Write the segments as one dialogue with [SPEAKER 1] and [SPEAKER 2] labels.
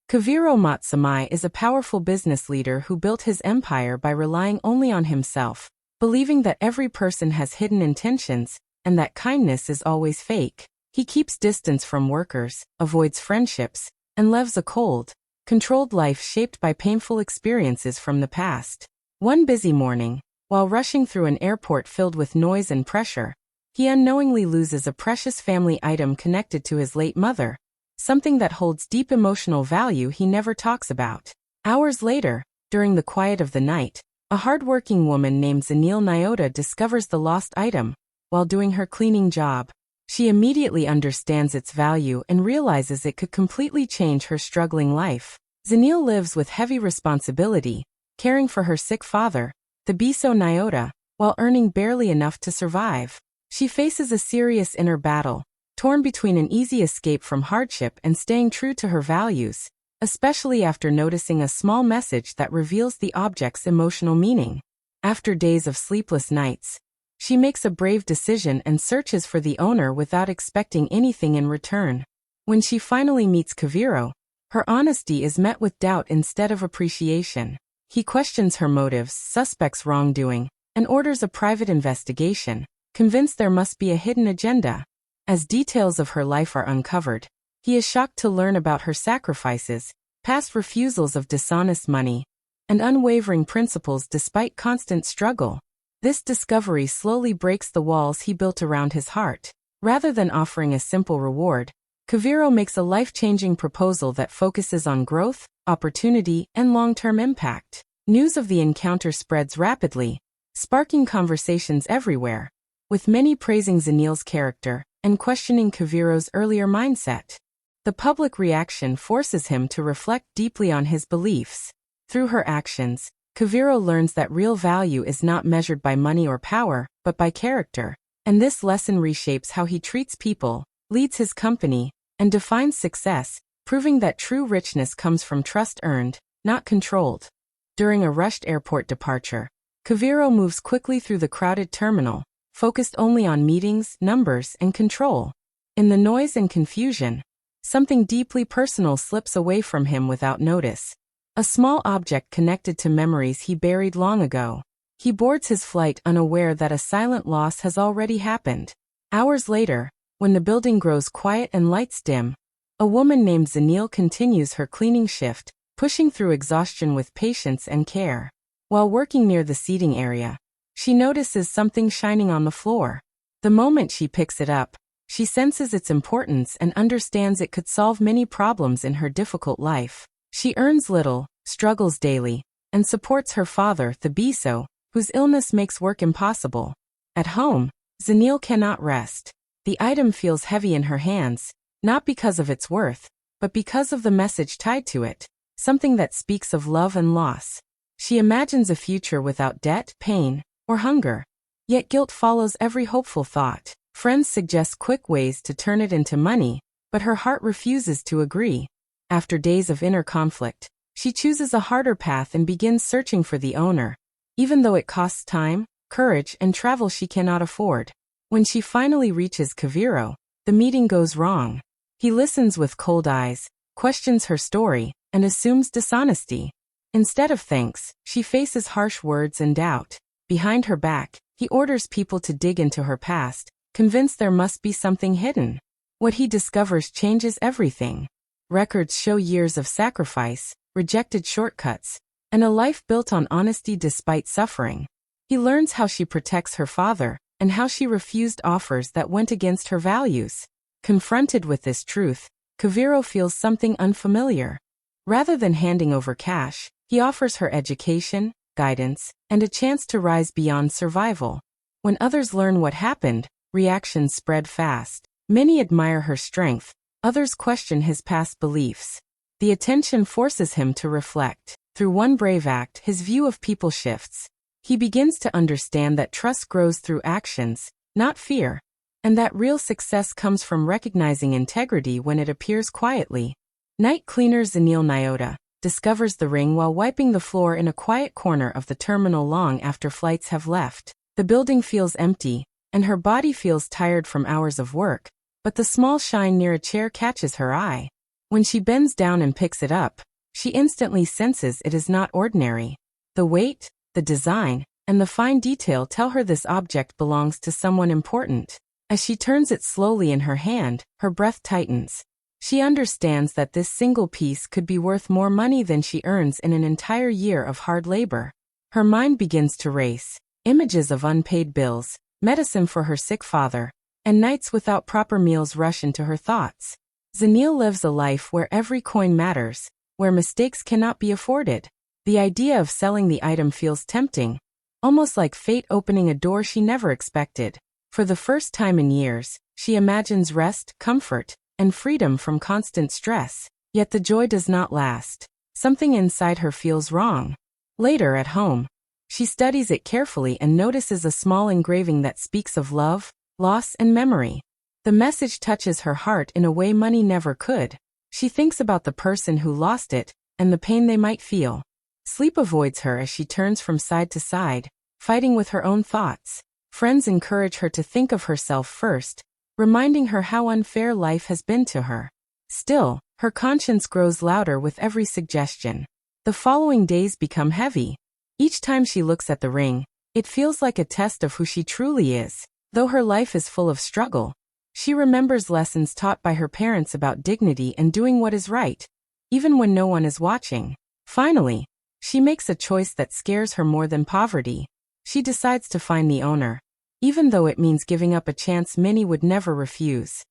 [SPEAKER 1] Kaviro Matsamai is a powerful business leader who built his empire by relying only on himself, believing that every person has hidden intentions, and that kindness is always fake. He keeps distance from workers, avoids friendships, and lives a cold, controlled life shaped by painful experiences from the past. One busy morning, while rushing through an airport filled with noise and pressure, he unknowingly loses a precious family item connected to his late mother, something that holds deep emotional value he never talks about. Hours later, during the quiet of the night, a hardworking woman named Zanil Nyota discovers the lost item. While doing her cleaning job, she immediately understands its value and realizes it could completely change her struggling life. Zanil lives with heavy responsibility, caring for her sick father, the Biso Nyota, while earning barely enough to survive. She faces a serious inner battle, torn between an easy escape from hardship and staying true to her values, especially after noticing a small message that reveals the object's emotional meaning. After days of sleepless nights, she makes a brave decision and searches for the owner without expecting anything in return. When she finally meets Kaviro, her honesty is met with doubt instead of appreciation. He questions her motives, suspects wrongdoing, and orders a private investigation, convinced there must be a hidden agenda. As details of her life are uncovered, he is shocked to learn about her sacrifices, past refusals of dishonest money, and unwavering principles despite constant struggle. This discovery slowly breaks the walls he built around his heart. Rather than offering a simple reward, Kaviro makes a life-changing proposal that focuses on growth, opportunity, and long-term impact. News of the encounter spreads rapidly, sparking conversations everywhere, with many praising Zanil's character and questioning Kaviro's earlier mindset. The public reaction forces him to reflect deeply on his beliefs. Through her actions, Kaviro learns that real value is not measured by money or power, but by character, and this lesson reshapes how he treats people, leads his company, and defines success, proving that true richness comes from trust earned, not controlled. During a rushed airport departure, Kaviro moves quickly through the crowded terminal, focused only on meetings, numbers, and control. In the noise and confusion, something deeply personal slips away from him without notice. A small object connected to memories he buried long ago. He boards his flight unaware that a silent loss has already happened. Hours later, when the building grows quiet and lights dim, a woman named Zanil continues her cleaning shift, pushing through exhaustion with patience and care. While working near the seating area, she notices something shining on the floor. The moment she picks it up, she senses its importance and understands it could solve many problems in her difficult life. She earns little, struggles daily, and supports her father, the Biso, whose illness makes work impossible. At home, Zanil cannot rest. The item feels heavy in her hands, not because of its worth, but because of the message tied to it, something that speaks of love and loss. She imagines a future without debt, pain, or hunger. Yet guilt follows every hopeful thought. Friends suggest quick ways to turn it into money, but her heart refuses to agree. After days of inner conflict, she chooses a harder path and begins searching for the owner, even though it costs time, courage, and travel she cannot afford. When she finally reaches Kaviro, the meeting goes wrong. He listens with cold eyes, questions her story, and assumes dishonesty. Instead of thanks, she faces harsh words and doubt. Behind her back, he orders people to dig into her past, convinced there must be something hidden. What he discovers changes everything. Records show years of sacrifice, rejected shortcuts, and a life built on honesty despite suffering. He learns how she protects her father, and how she refused offers that went against her values. Confronted with this truth, Kaviro feels something unfamiliar. Rather than handing over cash, he offers her education, guidance, and a chance to rise beyond survival. When others learn what happened, reactions spread fast. Many admire her strength, others question his past beliefs. The attention forces him to reflect. Through one brave act, his view of people shifts. He begins to understand that trust grows through actions, not fear, and that real success comes from recognizing integrity when it appears quietly. Night cleaner Zanil Nyota discovers the ring while wiping the floor in a quiet corner of the terminal long after flights have left. The building feels empty, and her body feels tired from hours of work, but the small shine near a chair catches her eye. When she bends down and picks it up, she instantly senses it is not ordinary. The weight, the design, and the fine detail tell her this object belongs to someone important. As she turns it slowly in her hand, her breath tightens. She understands that this single piece could be worth more money than she earns in an entire year of hard labor. Her mind begins to race. Images of unpaid bills, medicine for her sick father, and nights without proper meals rush into her thoughts. Zenil lives a life where every coin matters, where mistakes cannot be afforded. The idea of selling the item feels tempting, almost like fate opening a door she never expected. For the first time in years, she imagines rest, comfort, and freedom from constant stress. Yet the joy does not last. Something inside her feels wrong. Later at home, she studies it carefully and notices a small engraving that speaks of love, loss, and memory. The message touches her heart in a way money never could. She thinks about the person who lost it, and the pain they might feel. Sleep avoids her as she turns from side to side, fighting with her own thoughts. Friends encourage her to think of herself first, reminding her how unfair life has been to her. Still, her conscience grows louder with every suggestion. The following days become heavy. Each time she looks at the ring, it feels like a test of who she truly is. Though her life is full of struggle, she remembers lessons taught by her parents about dignity and doing what is right, even when no one is watching. Finally, she makes a choice that scares her more than poverty. She decides to find the owner, even though it means giving up a chance many would never refuse.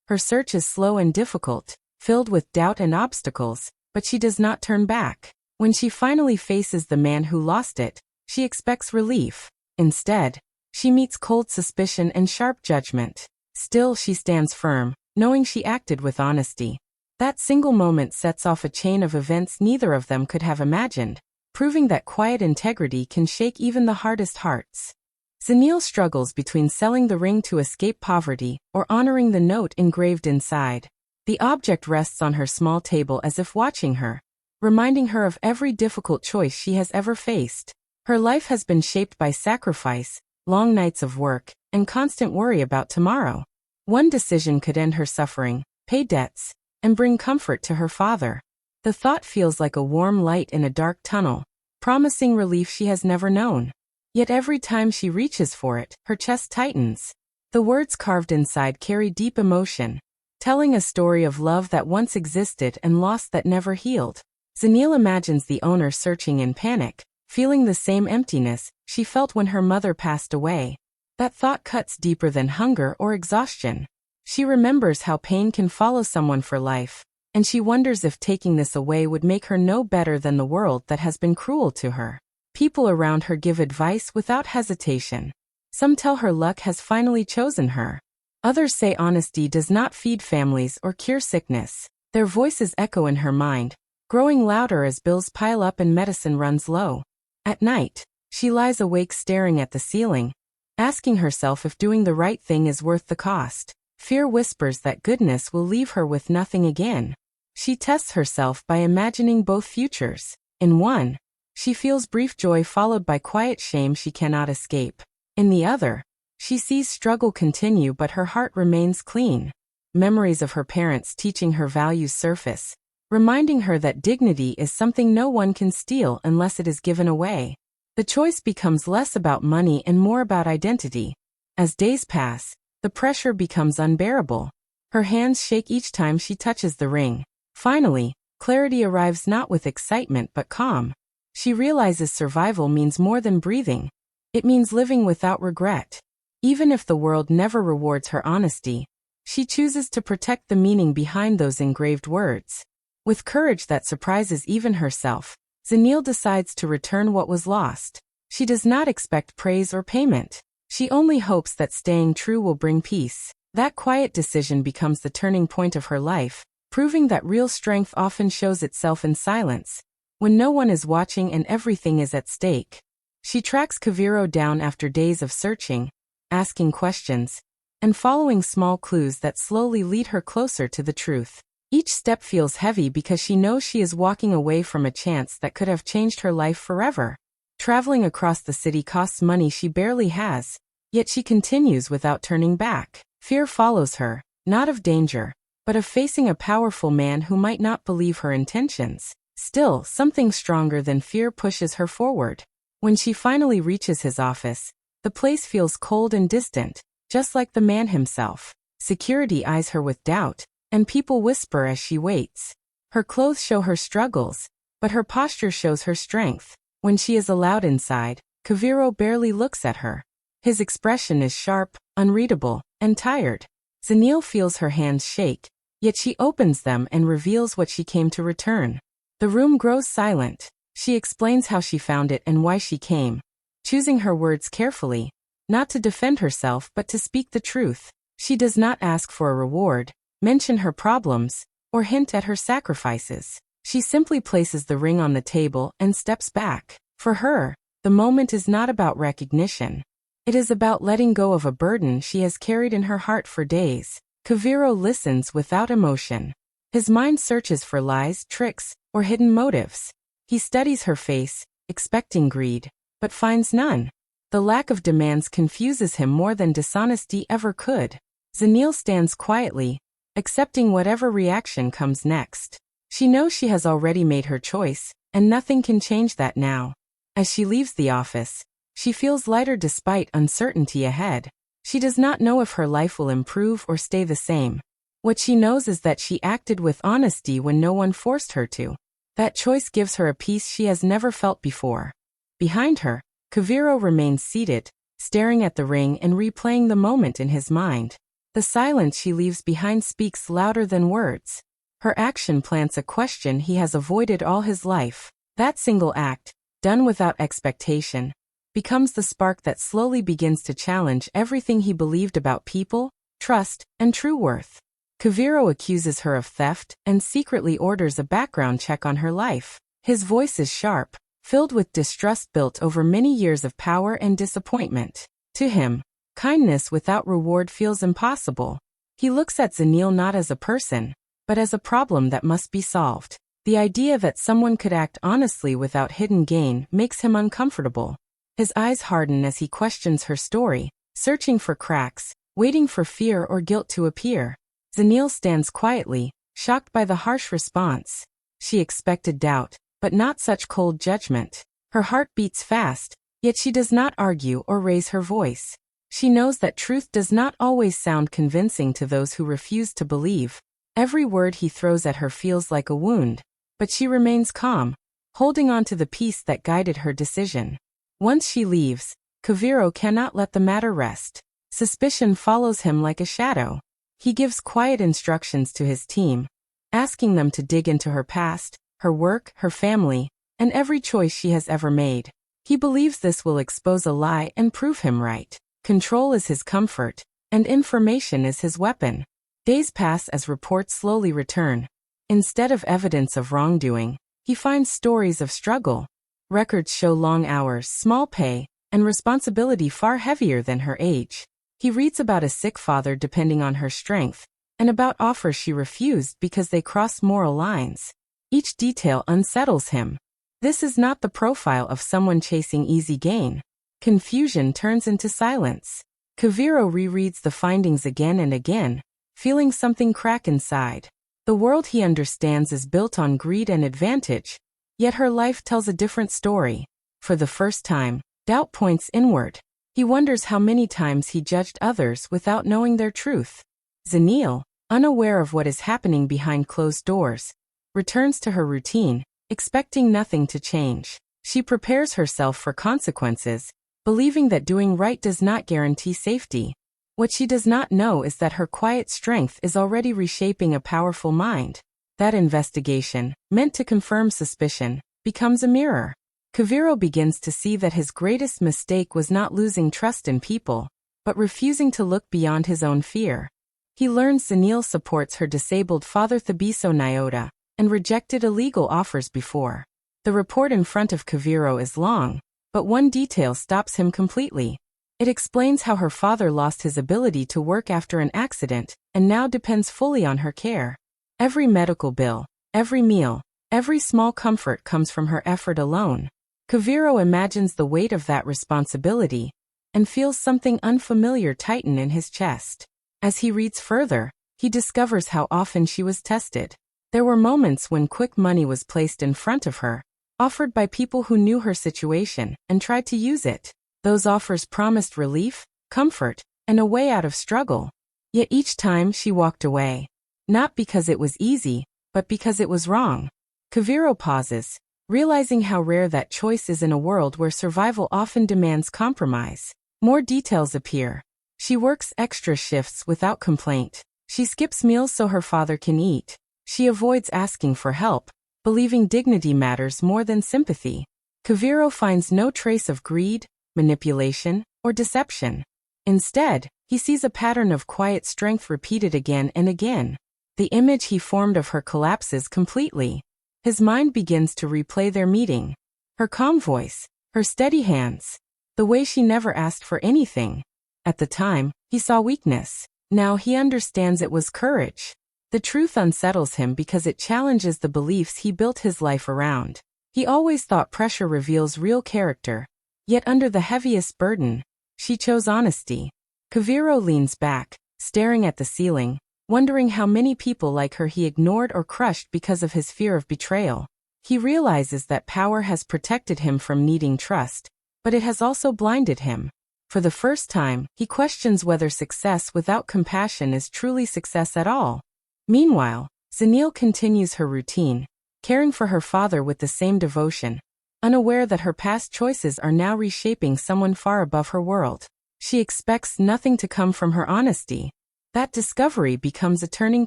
[SPEAKER 1] Her search is slow and difficult, filled with doubt and obstacles, but she does not turn back. When she finally faces the man who lost it, she expects relief. Instead, she meets cold suspicion and sharp judgment. Still, she stands firm, knowing she acted with honesty. That single moment sets off a chain of events neither of them could have imagined, proving that quiet integrity can shake even the hardest hearts. Zenil struggles between selling the ring to escape poverty or honoring the note engraved inside. The object rests on her small table as if watching her, reminding her of every difficult choice she has ever faced. Her life has been shaped by sacrifice, long nights of work, and constant worry about tomorrow. One decision could end her suffering, pay debts, and bring comfort to her father. The thought feels like a warm light in a dark tunnel, promising relief she has never known. Yet every time she reaches for it, her chest tightens. The words carved inside carry deep emotion, telling a story of love that once existed and loss that never healed. Zenil imagines the owner searching in panic, feeling the same emptiness she felt when her mother passed away. That thought cuts deeper than hunger or exhaustion. She remembers how pain can follow someone for life, and she wonders if taking this away would make her no better than the world that has been cruel to her. People around her give advice without hesitation. Some tell her luck has finally chosen her. Others say honesty does not feed families or cure sickness. Their voices echo in her mind, growing louder as bills pile up and medicine runs low. At night, she lies awake staring at the ceiling, asking herself if doing the right thing is worth the cost. Fear whispers that goodness will leave her with nothing again. She tests herself by imagining both futures. In one, she feels brief joy followed by quiet shame she cannot escape. In the other, she sees struggle continue but her heart remains clean. Memories of her parents teaching her values surface, reminding her that dignity is something no one can steal unless it is given away. The choice becomes less about money and more about identity. As days pass, the pressure becomes unbearable. Her hands shake each time she touches the ring. Finally, clarity arrives not with excitement but calm. She realizes survival means more than breathing. It means living without regret. Even if the world never rewards her honesty, she chooses to protect the meaning behind those engraved words. With courage that surprises even herself, Zenil decides to return what was lost. She does not expect praise or payment. She only hopes that staying true will bring peace. That quiet decision becomes the turning point of her life, proving that real strength often shows itself in silence, when no one is watching and everything is at stake. She tracks Kaviro down after days of searching, asking questions, and following small clues that slowly lead her closer to the truth. Each step feels heavy because she knows she is walking away from a chance that could have changed her life forever. Traveling across the city costs money she barely has, yet she continues without turning back. Fear follows her, not of danger, but of facing a powerful man who might not believe her intentions. Still, something stronger than fear pushes her forward. When she finally reaches his office, the place feels cold and distant, just like the man himself. Security eyes her with doubt, and people whisper as she waits. Her clothes show her struggles, but her posture shows her strength. When she is allowed inside, Kaviro barely looks at her. His expression is sharp, unreadable, and tired. Zanil feels her hands shake, yet she opens them and reveals what she came to return. The room grows silent. She explains how she found it and why she came, choosing her words carefully, not to defend herself but to speak the truth. She does not ask for a reward, mention her problems, or hint at her sacrifices. She simply places the ring on the table and steps back. For her, the moment is not about recognition. It is about letting go of a burden she has carried in her heart for days. Kaviro listens without emotion. His mind searches for lies, tricks, or hidden motives. He studies her face, expecting greed, but finds none. The lack of demands confuses him more than dishonesty ever could. Zanil stands quietly, accepting whatever reaction comes next. She knows she has already made her choice, and nothing can change that now. As she leaves the office, she feels lighter despite uncertainty ahead. She does not know if her life will improve or stay the same. What she knows is that she acted with honesty when no one forced her to. That choice gives her a peace she has never felt before. Behind her, Kaviro remains seated, staring at the ring and replaying the moment in his mind. The silence she leaves behind speaks louder than words. Her action plants a question he has avoided all his life. That single act, done without expectation, becomes the spark that slowly begins to challenge everything he believed about people, trust, and true worth. Kaviro accuses her of theft and secretly orders a background check on her life. His voice is sharp, filled with distrust built over many years of power and disappointment. To him, kindness without reward feels impossible. He looks at Zanil not as a person, but as a problem that must be solved. The idea that someone could act honestly without hidden gain makes him uncomfortable. His eyes harden as he questions her story, searching for cracks, waiting for fear or guilt to appear. Zanil stands quietly, shocked by the harsh response. She expected doubt, but not such cold judgment. Her heart beats fast, yet she does not argue or raise her voice. She knows that truth does not always sound convincing to those who refuse to believe. Every word he throws at her feels like a wound, but she remains calm, holding on to the peace that guided her decision. Once she leaves, Kaviro cannot let the matter rest. Suspicion follows him like a shadow. He gives quiet instructions to his team, asking them to dig into her past, her work, her family, and every choice she has ever made. He believes this will expose a lie and prove him right. Control is his comfort, and information is his weapon. Days pass as reports slowly return. Instead of evidence of wrongdoing, he finds stories of struggle. Records show long hours, small pay, and responsibility far heavier than her age. He reads about a sick father depending on her strength, and about offers she refused because they crossed moral lines. Each detail unsettles him. This is not the profile of someone chasing easy gain. Confusion turns into silence. Kaviro rereads the findings again and again, feeling something crack inside. The world he understands is built on greed and advantage, yet her life tells a different story. For the first time, doubt points inward. He wonders how many times he judged others without knowing their truth. Zanil, unaware of what is happening behind closed doors, returns to her routine, expecting nothing to change. She prepares herself for consequences, believing that doing right does not guarantee safety. What she does not know is that her quiet strength is already reshaping a powerful mind. That investigation, meant to confirm suspicion, becomes a mirror. Kaviro begins to see that his greatest mistake was not losing trust in people, but refusing to look beyond his own fear. He learns Zanil supports her disabled father Thabiso Nyota, and rejected illegal offers before. The report in front of Kaviro is long, but one detail stops him completely. It explains how her father lost his ability to work after an accident, and now depends fully on her care. Every medical bill, every meal, every small comfort comes from her effort alone. Kaviro imagines the weight of that responsibility, and feels something unfamiliar tighten in his chest. As he reads further, he discovers how often she was tested. There were moments when quick money was placed in front of her, offered by people who knew her situation and tried to use it. Those offers promised relief, comfort, and a way out of struggle. Yet each time she walked away. Not because it was easy, but because it was wrong. Kaviro pauses, realizing how rare that choice is in a world where survival often demands compromise. More details appear. She works extra shifts without complaint. She skips meals so her father can eat. She avoids asking for help, believing dignity matters more than sympathy. Kaviro finds no trace of greed, manipulation, or deception. Instead, he sees a pattern of quiet strength repeated again and again. The image he formed of her collapses completely. His mind begins to replay their meeting. Her calm voice, her steady hands, the way she never asked for anything. At the time, he saw weakness. Now he understands it was courage. The truth unsettles him because it challenges the beliefs he built his life around. He always thought pressure reveals real character. Yet under the heaviest burden, she chose honesty. Kaviro leans back, staring at the ceiling, wondering how many people like her he ignored or crushed because of his fear of betrayal. He realizes that power has protected him from needing trust, but it has also blinded him. For the first time, he questions whether success without compassion is truly success at all. Meanwhile, Zanil continues her routine, caring for her father with the same devotion, unaware that her past choices are now reshaping someone far above her world. She expects nothing to come from her honesty. That discovery becomes a turning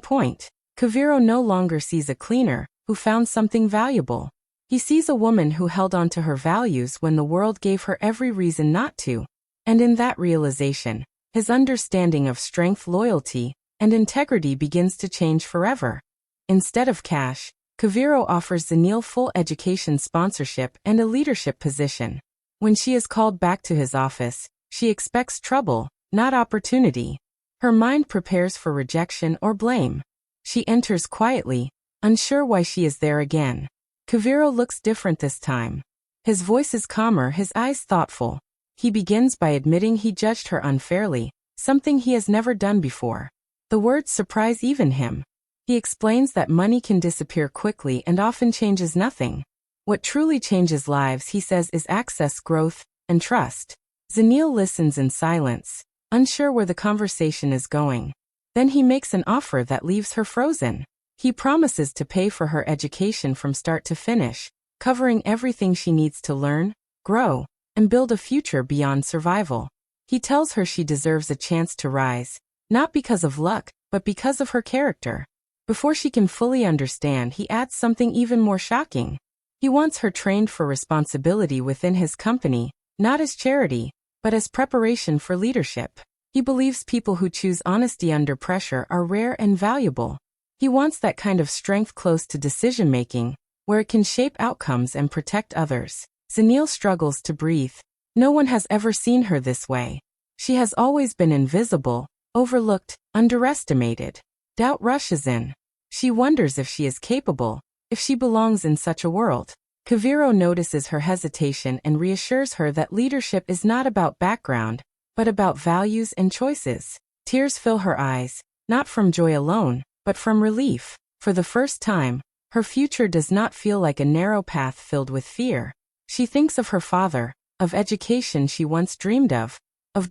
[SPEAKER 1] point. Kaviro no longer sees a cleaner who found something valuable. He sees a woman who held on to her values when the world gave her every reason not to. And in that realization, his understanding of strength, loyalty, and integrity begins to change forever. Instead of cash, Kaviro offers Zanil full education sponsorship and a leadership position. When she is called back to his office, she expects trouble, not opportunity. Her mind prepares for rejection or blame. She enters quietly, unsure why she is there again. Kaviro looks different this time. His voice is calmer, his eyes thoughtful. He begins by admitting he judged her unfairly, something he has never done before. The words surprise even him. He explains that money can disappear quickly and often changes nothing. What truly changes lives, he says, is access, growth, and trust. Zanil listens in silence, unsure where the conversation is going. Then he makes an offer that leaves her frozen. He promises to pay for her education from start to finish, covering everything she needs to learn, grow, and build a future beyond survival. He tells her she deserves a chance to rise, not because of luck, but because of her character. Before she can fully understand, he adds something even more shocking. He wants her trained for responsibility within his company, not as charity, but as preparation for leadership. He believes people who choose honesty under pressure are rare and valuable. He wants that kind of strength close to decision-making, where it can shape outcomes and protect others. Zanil struggles to breathe. No one has ever seen her this way. She has always been invisible, overlooked, underestimated. Doubt rushes in. She wonders if she is capable, if she belongs in such a world. Kaviro notices her hesitation and reassures her that leadership is not about background, but about values and choices. Tears fill her eyes, not from joy alone, but from relief. For the first time, her future does not feel like a narrow path filled with fear. She thinks of her father, of education she once dreamed of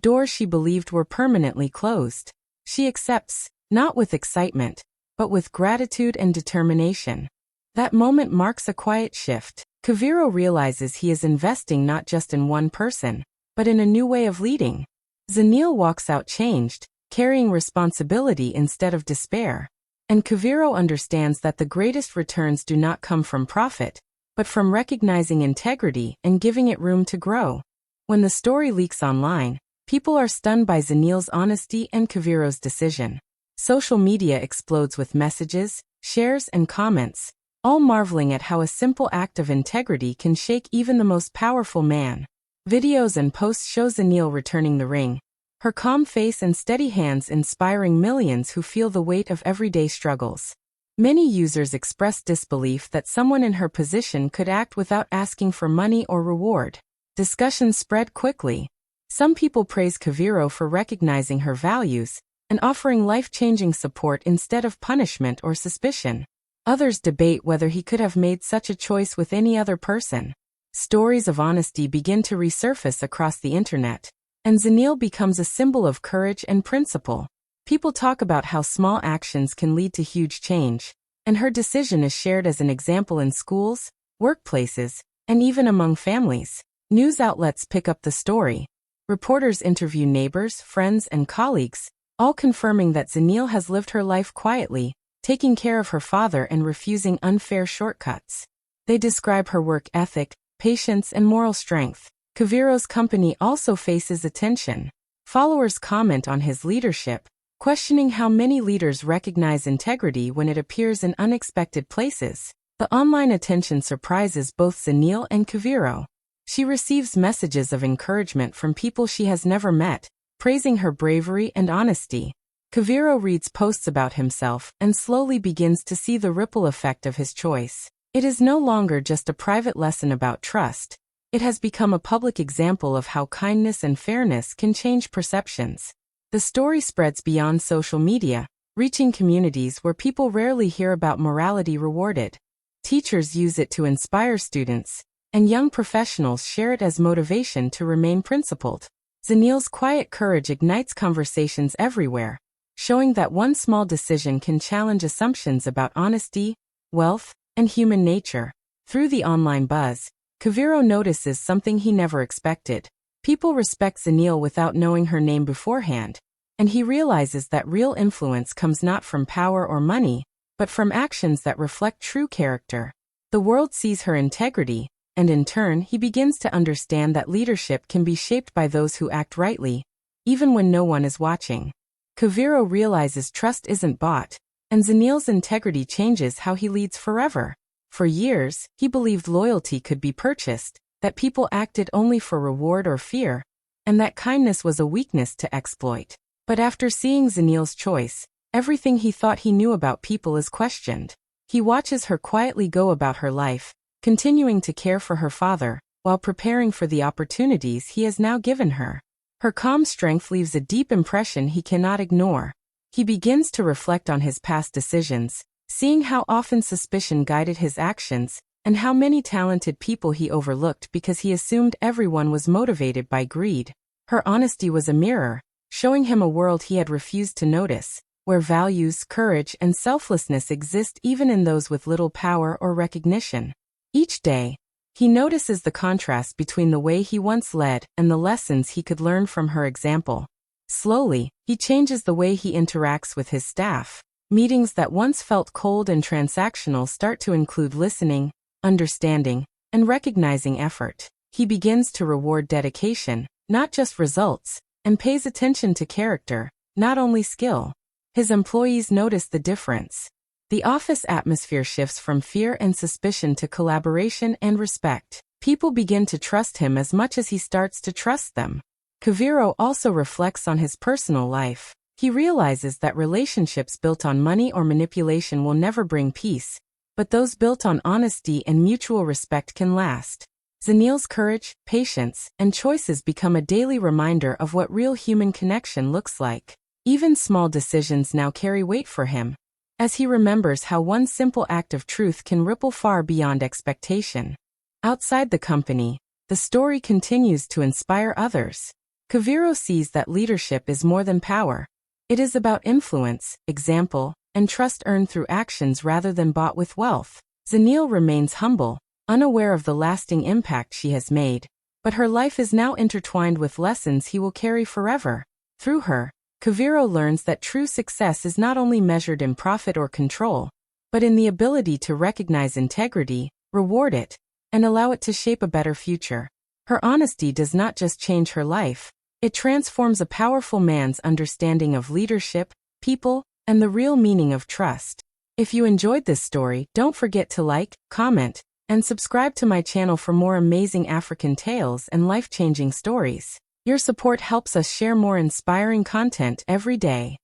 [SPEAKER 1] doors she believed were permanently closed. She accepts, not with excitement, but with gratitude and determination. That moment marks a quiet shift. Kaviro realizes he is investing not just in one person, but in a new way of leading. Zanil walks out changed, carrying responsibility instead of despair. And Kaviro understands that the greatest returns do not come from profit, but from recognizing integrity and giving it room to grow. When the story leaks online, people are stunned by Zanil's honesty and Kaviro's decision. Social media explodes with messages, shares, and comments, all marveling at how a simple act of integrity can shake even the most powerful man. Videos and posts show Zanil returning the ring, her calm face and steady hands inspiring millions who feel the weight of everyday struggles. Many users express disbelief that someone in her position could act without asking for money or reward. Discussions spread quickly. Some people praise Kaviro for recognizing her values, and offering life-changing support instead of punishment or suspicion. Others debate whether he could have made such a choice with any other person. Stories of honesty begin to resurface across the internet, and Zenil becomes a symbol of courage and principle. People talk about how small actions can lead to huge change, and her decision is shared as an example in schools, workplaces, and even among families. News outlets pick up the story. Reporters interview neighbors, friends, and colleagues, all confirming that Zenil has lived her life quietly, taking care of her father and refusing unfair shortcuts. They describe her work ethic, patience, and moral strength. Kaviro's company also faces attention. Followers comment on his leadership, questioning how many leaders recognize integrity when it appears in unexpected places. The online attention surprises both Zenil and Kaviro. She receives messages of encouragement from people she has never met, praising her bravery and honesty. Kaviro reads posts about himself and slowly begins to see the ripple effect of his choice. It is no longer just a private lesson about trust. It has become a public example of how kindness and fairness can change perceptions. The story spreads beyond social media, reaching communities where people rarely hear about morality rewarded. Teachers use it to inspire students, and young professionals share it as motivation to remain principled. Zenil's quiet courage ignites conversations everywhere, showing that one small decision can challenge assumptions about honesty, wealth, and human nature. Through the online buzz, Kaviro notices something he never expected. People respect Zenil without knowing her name beforehand, and he realizes that real influence comes not from power or money, but from actions that reflect true character. The world sees her integrity, and in turn he begins to understand that leadership can be shaped by those who act rightly, even when no one is watching. Kaviro realizes trust isn't bought, and Zenil's integrity changes how he leads forever. For years, he believed loyalty could be purchased, that people acted only for reward or fear, and that kindness was a weakness to exploit. But after seeing Zenil's choice, everything he thought he knew about people is questioned. He watches her quietly go about her life, continuing to care for her father, while preparing for the opportunities he has now given her. Her calm strength leaves a deep impression he cannot ignore. He begins to reflect on his past decisions, seeing how often suspicion guided his actions, and how many talented people he overlooked because he assumed everyone was motivated by greed. Her honesty was a mirror, showing him a world he had refused to notice, where values, courage, and selflessness exist even in those with little power or recognition. Each day, he notices the contrast between the way he once led and the lessons he could learn from her example. Slowly, he changes the way he interacts with his staff. Meetings that once felt cold and transactional start to include listening, understanding, and recognizing effort. He begins to reward dedication, not just results, and pays attention to character, not only skill. His employees notice the difference. The office atmosphere shifts from fear and suspicion to collaboration and respect. People begin to trust him as much as he starts to trust them. Kaviro also reflects on his personal life. He realizes that relationships built on money or manipulation will never bring peace, but those built on honesty and mutual respect can last. Zenil's courage, patience, and choices become a daily reminder of what real human connection looks like. Even small decisions now carry weight for him, as he remembers how one simple act of truth can ripple far beyond expectation. Outside the company, the story continues to inspire others. Kaviro sees that leadership is more than power. It is about influence, example, and trust earned through actions rather than bought with wealth. Zenil remains humble, unaware of the lasting impact she has made, but her life is now intertwined with lessons he will carry forever. Through her, Kaviro learns that true success is not only measured in profit or control, but in the ability to recognize integrity, reward it, and allow it to shape a better future. Her honesty does not just change her life, it transforms a powerful man's understanding of leadership, people, and the real meaning of trust. If you enjoyed this story, don't forget to like, comment, and subscribe to my channel for more amazing African tales and life-changing stories. Your support helps us share more inspiring content every day.